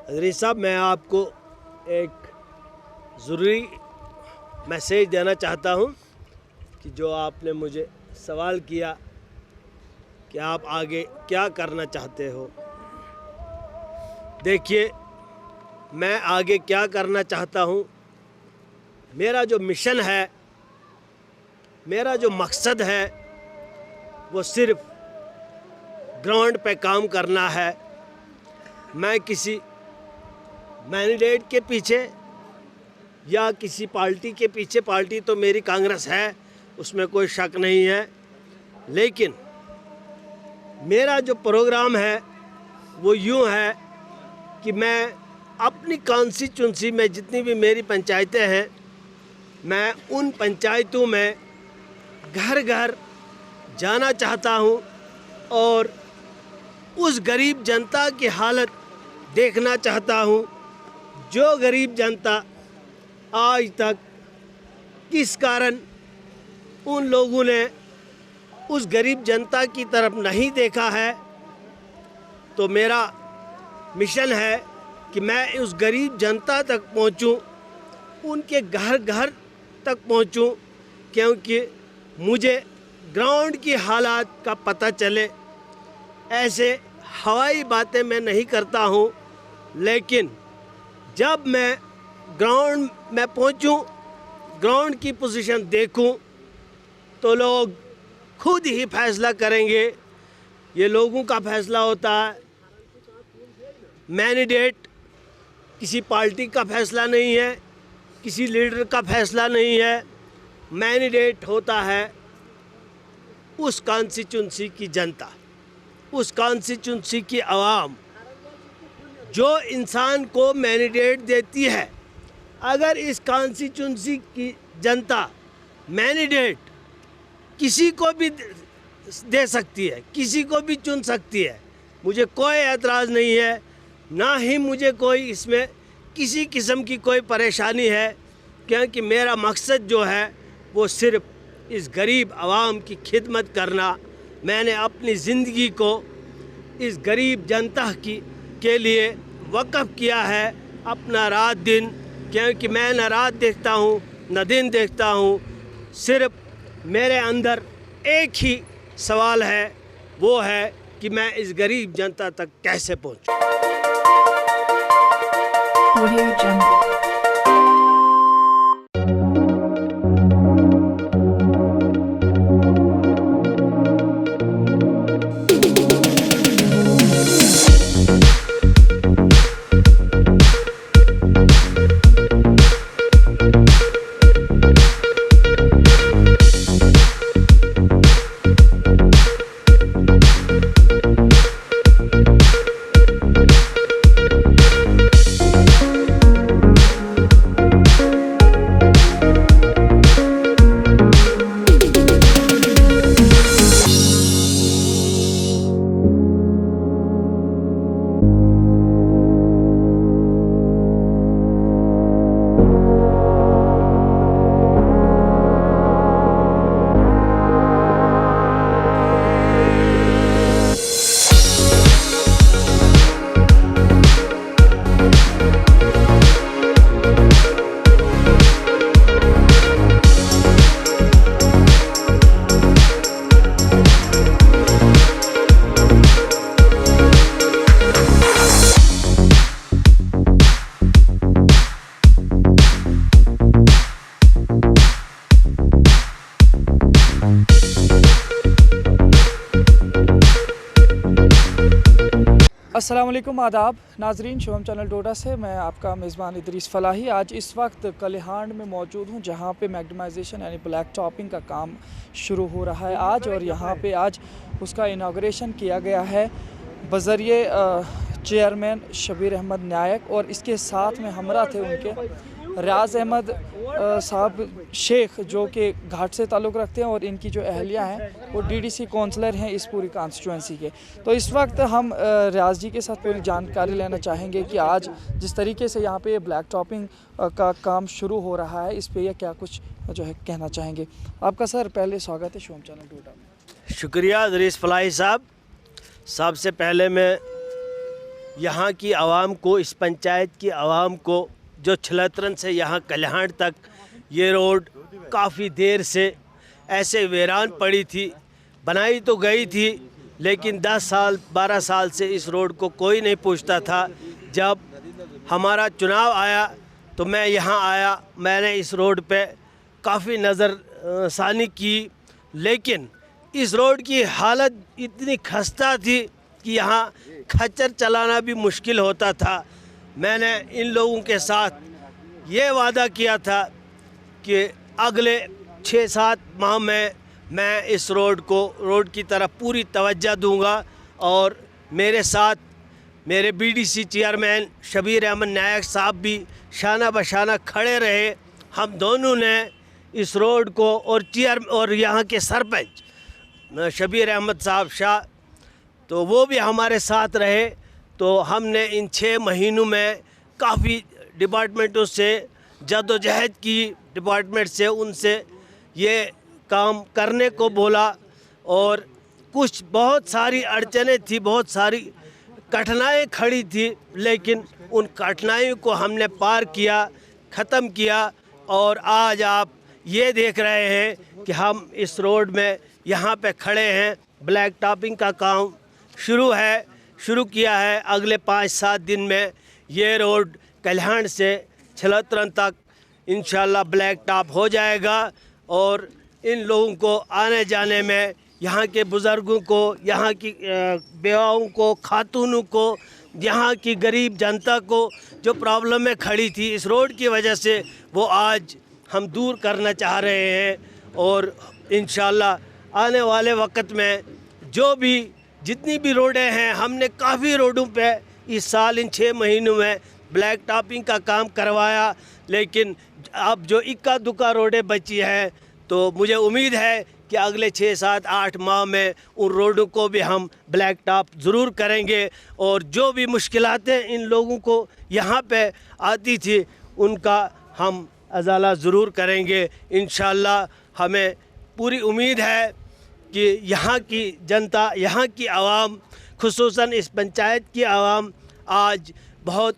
अदरी साहब, मैं आपको एक ज़रूरी मैसेज देना चाहता हूं कि जो आपने मुझे सवाल किया कि आप आगे क्या करना चाहते हो। देखिए, मैं आगे क्या करना चाहता हूं, मेरा जो मिशन है, मेरा जो मकसद है, वो सिर्फ ग्राउंड पे काम करना है। मैं किसी मैंडेट के पीछे या किसी पार्टी के पीछे, पार्टी तो मेरी कांग्रेस है, उसमें कोई शक नहीं है, लेकिन मेरा जो प्रोग्राम है वो यूँ है कि मैं अपनी कॉन्स्टिट्यूंसी में जितनी भी मेरी पंचायतें हैं, मैं उन पंचायतों में घर घर जाना चाहता हूँ और उस गरीब जनता की हालत देखना चाहता हूँ। जो गरीब जनता आज तक किस कारण उन लोगों ने उस गरीब जनता की तरफ नहीं देखा है, तो मेरा मिशन है कि मैं उस गरीब जनता तक पहुंचूं, उनके घर घर तक पहुंचूं, क्योंकि मुझे ग्राउंड की हालात का पता चले। ऐसे हवाई बातें मैं नहीं करता हूं, लेकिन जब मैं ग्राउंड में पहुंचूं, ग्राउंड की पोजीशन देखूं, तो लोग खुद ही फैसला करेंगे। ये लोगों का फैसला होता है, मैंडेट किसी पार्टी का फैसला नहीं है, किसी लीडर का फैसला नहीं है। मैंडेट होता है उस कॉन्स्टिट्यूंसी की जनता, उस कॉन्स्टिट्यूंसी की आवाम जो इंसान को मैंडेट देती है। अगर इस कॉन्स्टिट्यूंसी की जनता मैंडेट किसी को भी दे सकती है, किसी को भी चुन सकती है, मुझे कोई एतराज़ नहीं है, ना ही मुझे कोई इसमें किसी किस्म की कोई परेशानी है, क्योंकि मेरा मकसद जो है वो सिर्फ इस गरीब आवाम की खिदमत करना। मैंने अपनी ज़िंदगी को इस गरीब जनता के लिए वक़्फ़ किया है, अपना रात दिन, क्योंकि मैं न रात देखता हूँ न दिन देखता हूँ। सिर्फ मेरे अंदर एक ही सवाल है, वो है कि मैं इस गरीब जनता तक कैसे पहुँचूँ। Audio Jungle. अस्सलाम वालेकुम, आदाब नाजरीन। शुभम चैनल डोडा से मैं आपका मेज़बान इदरीस फलाही आज इस वक्त कलिहांड में मौजूद हूँ, जहाँ पे मैग्नेटाइजेशन यानी ब्लैक टॉपिंग का काम शुरू हो रहा है आज, और यहाँ पे आज उसका इनाग्रेशन किया गया है बज़रिए चेयरमैन शबीर अहमद नायक, और इसके साथ में हमरा थे उनके रियाज अहमद साहब शेख, जो कि घाट से ताल्लुक़ रखते हैं, और इनकी जो अहलिया हैं वो डीडीसी काउंसलर हैं इस पूरी कॉन्स्टिट्यूंसी के। तो इस वक्त हम रियाज जी के साथ पूरी जानकारी लेना चाहेंगे कि आज जिस तरीके से यहाँ पे ब्लैक टॉपिंग का काम शुरू हो रहा है, इस पे यह क्या कुछ जो है कहना चाहेंगे। आपका सर पहले स्वागत है शुभम चैनल डोडा में। शुक्रिया इदरीस फलाही साहब। सबसे पहले मैं यहाँ की आवाम को, इस पंचायत की आवाम को, जो छलतरन से यहाँ कल्याण तक ये रोड काफ़ी देर से ऐसे वीरान पड़ी थी। बनाई तो गई थी, लेकिन 10 साल 12 साल से इस रोड को कोई नहीं पूछता था। जब हमारा चुनाव आया तो मैं यहाँ आया, मैंने इस रोड पे काफ़ी नज़र सानी की, लेकिन इस रोड की हालत इतनी खस्ता थी कि यहाँ खच्चर चलाना भी मुश्किल होता था। मैंने इन लोगों के साथ ये वादा किया था कि अगले 6-7 माह में मैं इस रोड की तरफ पूरी तवज्जो दूंगा, और मेरे साथ मेरे बीडीसी चेयरमैन शबीर अहमद नायक साहब भी शाना बशाना खड़े रहे। हम दोनों ने इस रोड को, और यहाँ के सरपंच शबीर अहमद साहब शाह, तो वो भी हमारे साथ रहे। तो हमने इन 6 महीनों में काफ़ी डिपार्टमेंटों से जद्दोजहद की, डिपार्टमेंट से उनसे ये काम करने को बोला, और कुछ बहुत सारी अड़चनें थी, बहुत सारी कठिनाई खड़ी थी, लेकिन उन कठिनाइयों को हमने पार किया, ख़त्म किया। और आज आप ये देख रहे हैं कि हम इस रोड में यहाँ पे खड़े हैं। ब्लैक टॉपिंग का काम शुरू किया है। अगले 5-7 दिन में ये रोड कल्याण से छलतरन तक इंशाल्लाह ब्लैक टॉप हो जाएगा, और इन लोगों को आने जाने में, यहाँ के बुज़ुर्गों को, यहाँ की बेवाओं को, खातूनों को, यहाँ की गरीब जनता को जो प्रॉब्लम में खड़ी थी इस रोड की वजह से, वो आज हम दूर करना चाह रहे हैं। और इंशाल्लाह आने वाले वक्त में जितनी भी रोडें हैं, हमने काफ़ी रोडों पे इस साल इन 6 महीनों में ब्लैक टॉपिंग का काम करवाया, लेकिन अब जो इक्का दुक्का रोडें बची हैं, तो मुझे उम्मीद है कि अगले 6-7-8 माह में उन रोडों को भी हम ब्लैक टॉप ज़रूर करेंगे। और जो भी मुश्किलातें इन लोगों को यहाँ पे आती थी, उनका हम अज़ाला ज़रूर करेंगे इंशाल्लाह। हमें पूरी उम्मीद है कि यहाँ की जनता, यहाँ की आवाम, खुसूसन इस पंचायत की आवाम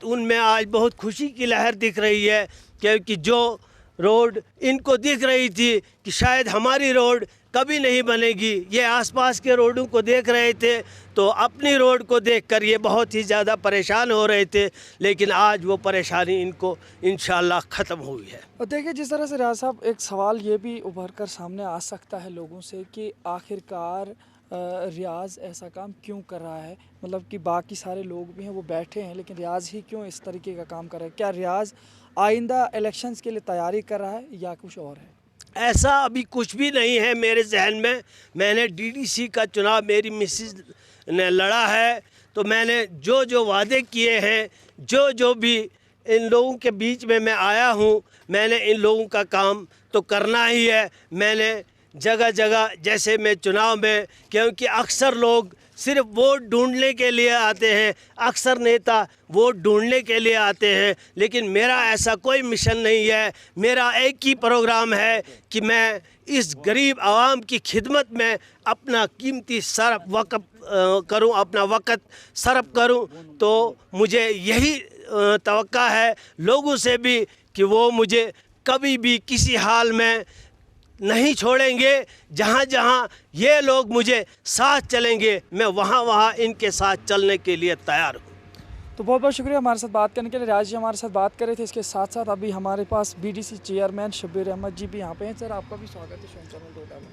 उनमें आज बहुत खुशी की लहर दिख रही है, क्योंकि जो रोड इनको दिख रही थी कि शायद हमारी रोड कभी नहीं बनेगी, ये आसपास के रोडों को देख रहे थे, तो अपनी रोड को देखकर ये बहुत ही ज़्यादा परेशान हो रहे थे, लेकिन आज वो परेशानी इनको इंशाल्लाह ख़त्म हुई है। और देखिए, जिस तरह से रियाज साहब, एक सवाल ये भी उभर कर सामने आ सकता है लोगों से कि आखिरकार रियाज ऐसा काम क्यों कर रहा है। मतलब कि बाकी सारे लोग भी हैं, वो बैठे हैं, लेकिन रियाज ही क्यों इस तरीके का काम कर रहा है। क्या रियाज आइंदा इलेक्शंस के लिए तैयारी कर रहा है या कुछ और है? ऐसा अभी कुछ भी नहीं है मेरे जहन में। मैंने डीडीसी का चुनाव मेरी मिसेस ने लड़ा है, तो मैंने जो वादे किए हैं, जो भी इन लोगों के बीच में मैं आया हूँ, मैंने इन लोगों का काम तो करना ही है। मैंने जगह जगह, जैसे मैं चुनाव में, क्योंकि अक्सर लोग सिर्फ वोट ढूंढने के लिए आते हैं, अक्सर नेता वोट ढूंढने के लिए आते हैं, लेकिन मेरा ऐसा कोई मिशन नहीं है। मेरा एक ही प्रोग्राम है कि मैं इस गरीब आवाम की खिदमत में अपना कीमती अपना वक़्त सर्फ करूं। तो मुझे यही तवक्का है लोगों से भी कि वो मुझे कभी भी किसी हाल में नहीं छोड़ेंगे। जहाँ जहाँ ये लोग मुझे साथ चलेंगे, मैं वहाँ वहाँ इनके साथ चलने के लिए तैयार हूँ। तो बहुत बहुत शुक्रिया हमारे साथ बात करने के लिए। राज जी हमारे साथ बात कर रहे थे। इसके साथ साथ अभी हमारे पास बीडीसी चेयरमैन शबीर अहमद जी भी यहाँ पे हैं। सर, आपका भी स्वागत है शोम चैनल डोडा में।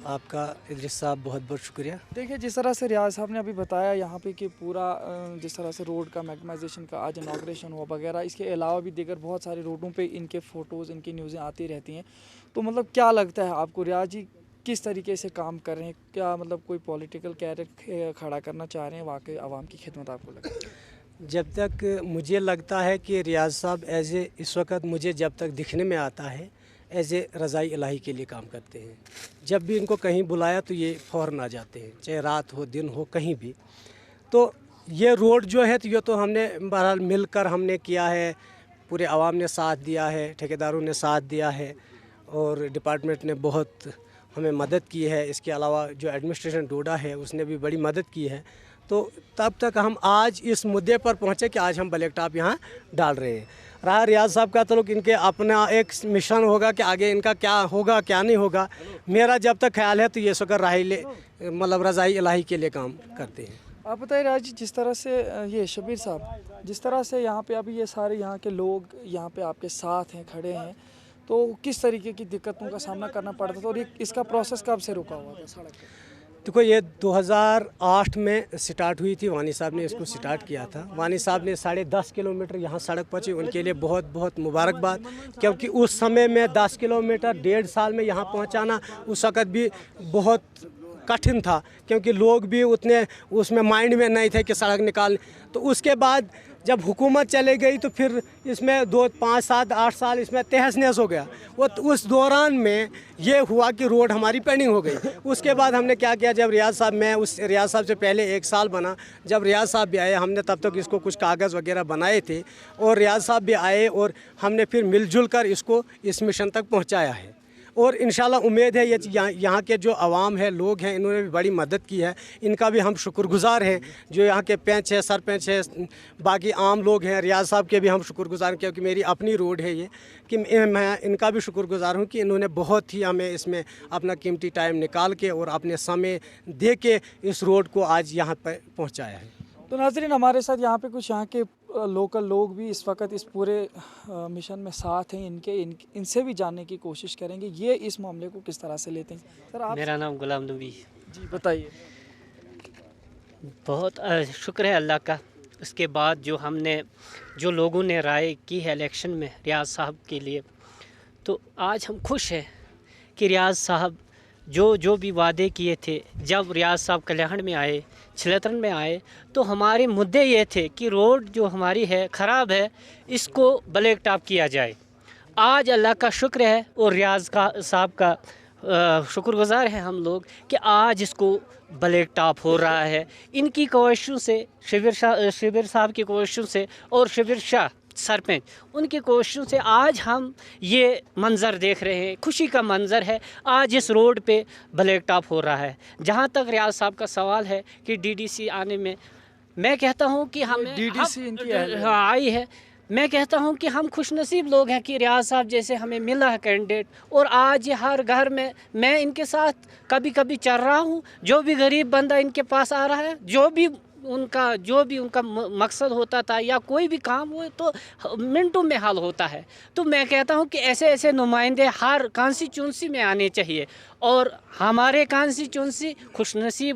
आपका इदरीस साहब बहुत बहुत शुक्रिया। देखिए, जिस तरह से रियाज साहब ने अभी बताया यहाँ पे कि पूरा जिस तरह से रोड का मैग्नाइजेशन का आज इनाग्रेशन हुआ वगैरह, इसके अलावा भी दीगर बहुत सारे रोडों पे इनके फ़ोटोज़, इनकी न्यूज़ें आती रहती हैं। तो मतलब क्या लगता है आपको, रियाज जी किस तरीके से काम कर रहे हैं? क्या मतलब कोई पॉलिटिकल कैरियर खड़ा करना चाह रहे हैं? वाकई आवाम की खिदमत आपको लगता है? जब तक मुझे लगता है कि रियाज साहब इस वक्त मुझे जब तक दिखने में आता है ए रज़ाई इलाही के लिए काम करते हैं। जब भी इनको कहीं बुलाया तो ये फ़ौरन आ जाते हैं, चाहे रात हो दिन हो कहीं भी। तो ये रोड जो है, तो ये तो हमने बहरहाल मिलकर हमने किया है, पूरे आवाम ने साथ दिया है, ठेकेदारों ने साथ दिया है, और डिपार्टमेंट ने बहुत हमें मदद की है। इसके अलावा जो एडमिनिस्ट्रेशन डोडा है उसने भी बड़ी मदद की है। तो तब तक हम आज इस मुद्दे पर पहुँचे कि आज हम ब्लैक टॉप यहाँ डाल रहे हैं। रहा रियाज साहब का तो इनके अपना एक मिशन होगा कि आगे इनका क्या होगा क्या नहीं होगा। मेरा जब तक ख्याल है तो ये शकर मतलब रज़ाई इलाही के लिए काम करते हैं। आप बताइए राज जी, जिस तरह से ये शबीर साहब, जिस तरह से यहाँ पे अभी ये सारे यहाँ के लोग यहाँ पे आपके साथ हैं, खड़े हैं, तो किस तरीके की दिक्कतों का सामना करना पड़ता था और ये इसका प्रोसेस कब से रुका हुआ था सड़क पे? देखो, ये 2008 में स्टार्ट हुई थी। वानी साहब ने इसको स्टार्ट किया था। वानी साहब ने 10.5 किलोमीटर यहाँ सड़क पहुँची, उनके लिए बहुत बहुत मुबारकबाद, क्योंकि उस समय में 10 किलोमीटर 1.5 साल में यहाँ पहुँचाना उस वक़्त भी बहुत कठिन था, क्योंकि लोग भी उतने उसमें माइंड में नहीं थे कि सड़क निकाल। तो उसके बाद जब हुकूमत चले गई तो फिर इसमें 2, 5, 7, 8 साल इसमें तहस नहस हो गया। उस दौरान में ये हुआ कि रोड हमारी पेंडिंग हो गई। उसके बाद हमने क्या किया, जब रियाज साहब, मैं उस रियाज साहब से पहले 1 साल बना, जब रियाज साहब भी आए, हमने तब तक इसको कुछ कागज़ वगैरह बनाए थे, और रियाज साहब भी आए और हमने फिर मिलजुल कर इसको इस मिशन तक पहुँचाया है। और इंशाल्लाह उम्मीद है ये यहाँ के जो आवाम है, लोग हैं, इन्होंने भी बड़ी मदद की है। इनका भी हम शुक्रगुजार हैं, जो यहाँ के पंच है, सरपंच है, बाकी आम लोग हैं। रियाज साहब के भी हम शुक्रगुजार हैं, क्योंकि मेरी अपनी रोड है ये, कि मैं इनका भी शुक्रगुजार हूँ कि इन्होंने बहुत ही हमें इसमें अपना कीमती टाइम निकाल के और अपने समय दे के इस रोड को आज यहाँ पर पहुँचाया है। तो नाज़रीन, हमारे साथ यहाँ पे कुछ यहाँ के लोकल लोग भी इस वक्त इस पूरे मिशन में साथ हैं। इनसे भी जानने की कोशिश करेंगे ये इस मामले को किस तरह से लेते हैं। सर, आप? मेरा नाम गुलाम नबी। जी बताइए। बहुत शुक्र है अल्लाह का। उसके बाद जो लोगों ने राय की है इलेक्शन में रियाज साहब के लिए, तो आज हम खुश हैं कि रियाज साहब जो भी वादे किए थे, जब रियाज साहब कल्याण में आए, छिलतरन में आए, तो हमारे मुद्दे ये थे कि रोड जो हमारी है ख़राब है, इसको ब्लैक टॉप किया जाए। आज अल्लाह का शुक्र है और रियाज साहब का शुक्रगुजार है हम लोग कि आज इसको ब्लैक टॉप हो रहा है। इनकी कोशिशों से, शबीर साहब की कोशिशों से और शबीर शाह सरपंच, उनकी कोशिशों से आज हम ये मंज़र देख रहे हैं। खुशी का मंज़र है, आज इस रोड पे ब्लैक टॉप हो रहा है। जहाँ तक रियाज साहब का सवाल है कि डीडीसी आने में, मैं कहता हूँ कि हमें डीडीसी इनकी आई है। मैं कहता हूँ कि हम खुशनसीब लोग हैं कि रियाज साहब जैसे हमें मिला है कैंडिडेट, और आज ये हर घर में मैं इनके साथ कभी कभी चल रहा हूँ। जो भी गरीब बंदा इनके पास आ रहा है, जो भी उनका मकसद होता था या कोई भी काम हो, तो मिनटों में हल होता है। तो मैं कहता हूं कि ऐसे नुमाइंदे हर कॉन्स्टिट्यूंसी में आने चाहिए, और हमारे कॉन्स्टिट्यूंसी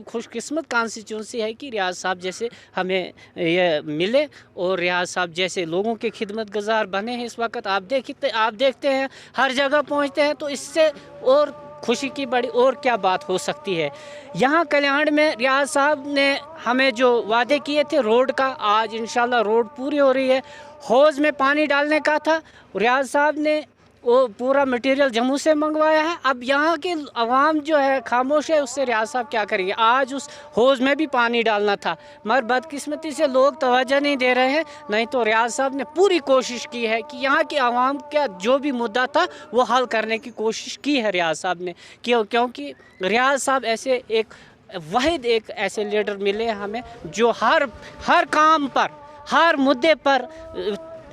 खुशकिस्मत कॉन्स्टिट्यूंसी है कि रियाज साहब जैसे हमें ये मिले, और रियाज साहब जैसे लोगों के खिदमत गुजार बने हैं। इस वक्त आप देखते हैं हर जगह पहुँचते हैं, तो इससे और खुशी की बड़ी और क्या बात हो सकती है। यहाँ कल्याण में रियाज साहब ने हमें जो वादे किए थे रोड का, आज इंशाल्लाह रोड पूरी हो रही है। हौज़ में पानी डालने का था, रियाज साहब ने वो पूरा मटेरियल जम्मू से मंगवाया है। अब यहाँ के अवाम जो है खामोश है, उससे रियाज साहब क्या करेंगे। आज उस हौज़ में भी पानी डालना था, मगर बदकिस्मती से लोग तवज्जो नहीं दे रहे हैं। नहीं तो रियाज साहब ने पूरी कोशिश की है कि यहाँ के अवाम का जो भी मुद्दा था वो हल करने की कोशिश की है रियाज साहब ने, क्योंकि रियाज साहब एक ऐसे लीडर मिले हमें जो हर काम पर, हर मुद्दे पर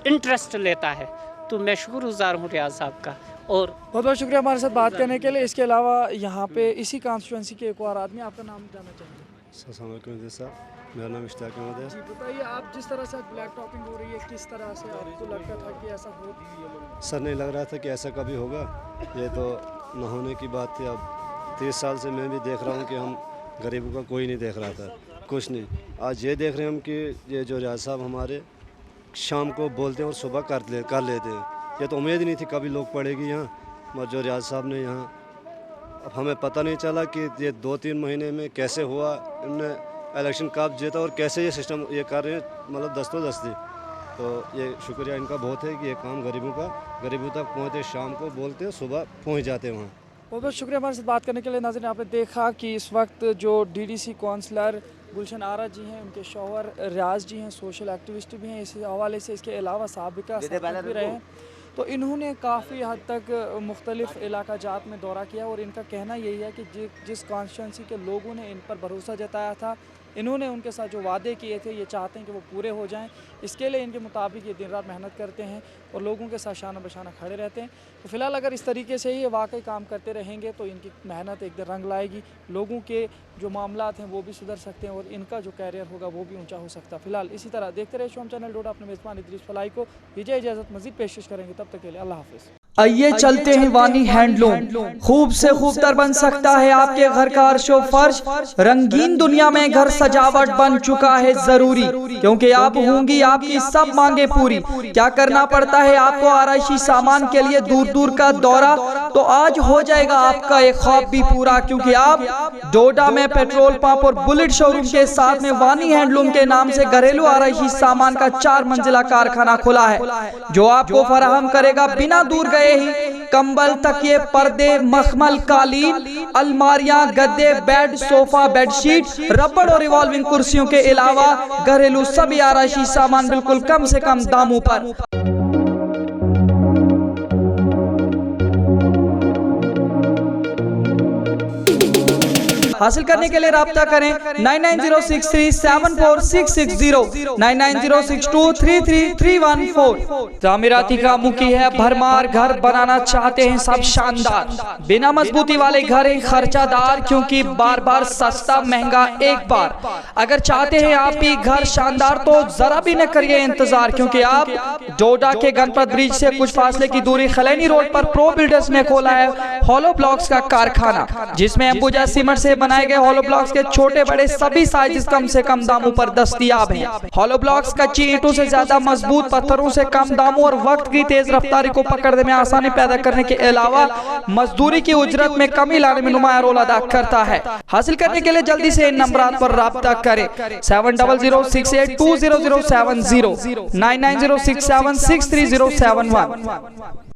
इंटरेस्ट लेता है। तो मैं शुक्रगुजार हूँ रियाज साहब का, और बहुत बहुत शुक्रिया हमारे साथ बात करने के लिए। इसके अलावा यहाँ पे इसी कॉन्स्टिट्यूंसी के एक और आदमी, आपका नाम जानना चाहेंगे? साहब, मेरा नाम इश्तियाक अहमद है। जी बताइए, आप जिस तरह से ब्लैक टॉपिंग हो रही है, किस तरह से आपको लगता था कि ऐसा हो? सर, नहीं लग रहा था कि ऐसा कभी होगा, ये तो न होने की बात थी। अब 30 साल से मैं भी देख रहा हूँ कि हम गरीबों का कोई नहीं देख रहा था, कुछ नहीं। आज ये देख रहे हैं हम कि ये जो रियाज साहब हमारे शाम को बोलते हैं और सुबह कर लेते हैं। ये तो उम्मीद नहीं थी कभी लोग पड़ेगी यहाँ, मगर जो रियाज साहब ने यहाँ, अब हमें पता नहीं चला कि ये 2-3 महीने में कैसे हुआ, इनने इलेक्शन कब जीता और कैसे ये सिस्टम ये कर रहे हैं, मतलब दस्तों-दस्ती। तो ये शुक्रिया इनका बहुत है कि ये काम गरीबों तक पहुँचते, शाम को बोलते हैं, सुबह पहुँच जाते हैं वहाँ। बहुत बहुत शुक्रिया हमारे साथ बात करने के लिए। नाज़रीन, आपने देखा कि इस वक्त जो डीडीसी काउंसलर गुलशन आरा जी हैं, उनके शौहर रियाज जी हैं, सोशल एक्टिविस्ट भी हैं इस हवाले से। इसके अलावा साबिका सरपंच भी रहे हैं। तो इन्होंने काफ़ी हद तक मुख्तलिफ़ इलाका जात में दौरा किया, और इनका कहना यही है कि जिस कॉन्स्टिट्यूंसी के लोगों ने इन पर भरोसा जताया था, इन्होंने उनके साथ जो वादे किए थे ये चाहते हैं कि वो पूरे हो जाएं। इसके लिए इनके मुताबिक ये दिन रात मेहनत करते हैं और लोगों के साथ शाना बशाना खड़े रहते हैं। तो फिलहाल अगर इस तरीके से ही ये वाकई काम करते रहेंगे तो इनकी मेहनत एक दिन रंग लाएगी, लोगों के जो मामलात हैं वो भी सुधर सकते हैं और इनका जो कैरियर होगा वो भी ऊंचा हो सकता है। फिलहाल इसी तरह देखते रहे शोम चैनल डोडा, अपने मेज़बान इदरीस फलाही को इजाज़त, मज़ीद पेशकश करेंगे, तब तक के लिए अल्लाह हाफ़िज़। आइए चलते हैं वानी हैंडलूम। खूब से खूबतर बन सकता है आपके घर का अर्शो फर्श। रंगीन दुनिया में घर सजावट बन चुका है जरूरी, क्योंकि आप होंगी आपकी सब मांगे पूरी। क्या करना पड़ता है आपको आराइशी सामान के लिए दूर दूर का दौरा, तो आज हो जाएगा आपका एक ख्वाब भी पूरा, क्योंकि आप डोडा में पेट्रोल पंप और बुलेट शोरूम के साथ में वानी हैंडलूम के नाम से घरेलू आराइशी सामान का 4 मंजिला कारखाना खुला है, जो आपको फराहम करेगा बिना दूर गए ही कंबल, तकिए, पर्दे, मखमल, कालीन, अलमारियां, गद्दे, बेड, सोफा, बेडशीट, रबड़ और रिवॉल्विंग कुर्सियों के अलावा घरेलू सभी आराइशी सामान बिल्कुल कम से कम दामों पर। हासिल करने के लिए राब्ता करें 9906374660, 9906233314। तामीराती कामों की है भरमार, घर बनाना चाहते हैं सब शानदार, बिना मजबूती वाले घर हैं खर्चादार, क्योंकि बार बार सस्ता महंगा एक बार। अगर चाहते हैं आप भी घर शानदार तो जरा भी न करिए इंतजार, क्योंकि आप डोडा के गणपत ब्रिज से कुछ फासले की दूरी खलैनी रोड पर प्रो बिल्डर्स ने खोला है हॉलो ब्लॉक्स का कारखाना, जिसमें अंबुजा सीमेंट से बनाए गए हॉलो ब्लॉक्स के छोटे बड़े सभी साइज कम से कम दामों पर दस्तयाब हैं। हॉलो ब्लॉक्स कच्ची ईंटों से ज्यादा मजबूत, पत्थरों से कम दामों और वक्त की तेज रफ्तारी को पकड़ने में आसानी पैदा करने के अलावा मजदूरी की उजरत में कमी लाने में नुमाया रोल अदा करता है। हासिल करने के लिए जल्दी से इन नंबरात पर राब्ता करें 7006820070, 9906763071।